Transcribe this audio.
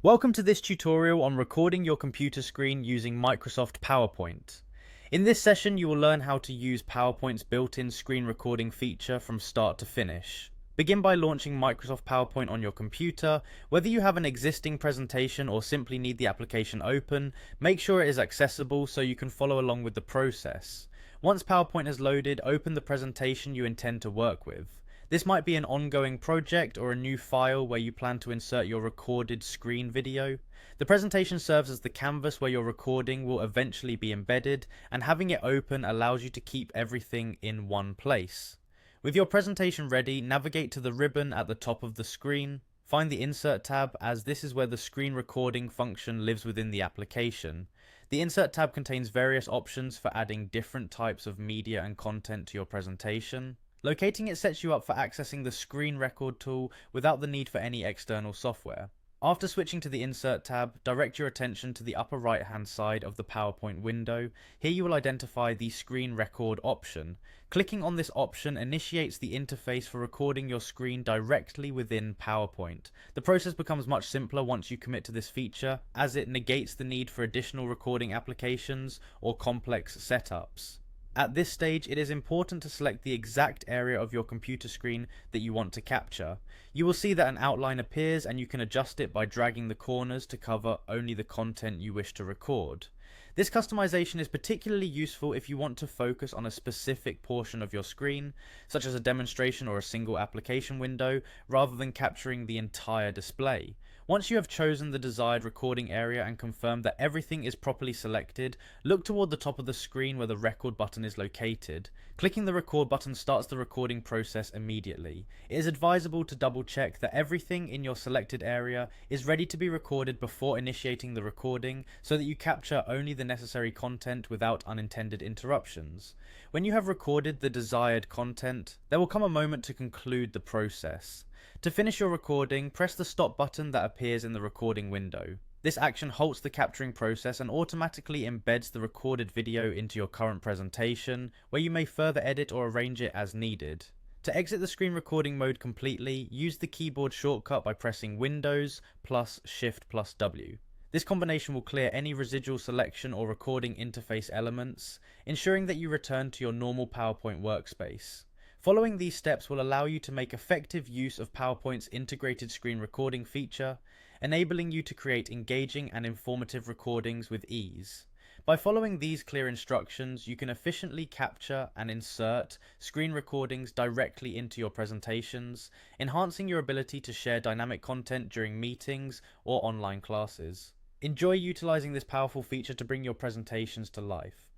Welcome to this tutorial on recording your computer screen using Microsoft PowerPoint. In this session, you will learn how to use PowerPoint's built-in screen recording feature from start to finish. Begin by launching Microsoft PowerPoint on your computer. Whether you have an existing presentation or simply need the application open, make sure it is accessible so you can follow along with the process. Once PowerPoint has loaded, open the presentation you intend to work with. This might be an ongoing project or a new file where you plan to insert your recorded screen video. The presentation serves as the canvas where your recording will eventually be embedded, and having it open allows you to keep everything in one place. With your presentation ready, navigate to the ribbon at the top of the screen. Find the Insert tab, as this is where the screen recording function lives within the application. The Insert tab contains various options for adding different types of media and content to your presentation. Locating it sets you up for accessing the Screen Record tool without the need for any external software. After switching to the Insert tab, direct your attention to the upper right hand side of the PowerPoint window. Here you will identify the Screen Record option. Clicking on this option initiates the interface for recording your screen directly within PowerPoint. The process becomes much simpler once you commit to this feature, as it negates the need for additional recording applications or complex setups. At this stage, it is important to select the exact area of your computer screen that you want to capture. You will see that an outline appears, and you can adjust it by dragging the corners to cover only the content you wish to record. This customization is particularly useful if you want to focus on a specific portion of your screen, such as a demonstration or a single application window, rather than capturing the entire display. Once you have chosen the desired recording area and confirmed that everything is properly selected, look toward the top of the screen where the record button is located. Clicking the record button starts the recording process immediately. It is advisable to double check that everything in your selected area is ready to be recorded before initiating the recording, so that you capture only the necessary content without unintended interruptions. When you have recorded the desired content, there will come a moment to conclude the process. To finish your recording, press the stop button that appears in the recording window. This action halts the capturing process and automatically embeds the recorded video into your current presentation, where you may further edit or arrange it as needed. To exit the screen recording mode completely, use the keyboard shortcut by pressing Windows plus Shift plus W. This combination will clear any residual selection or recording interface elements, ensuring that you return to your normal PowerPoint workspace. Following these steps will allow you to make effective use of PowerPoint's integrated screen recording feature, enabling you to create engaging and informative recordings with ease. By following these clear instructions, you can efficiently capture and insert screen recordings directly into your presentations, enhancing your ability to share dynamic content during meetings or online classes. Enjoy utilizing this powerful feature to bring your presentations to life.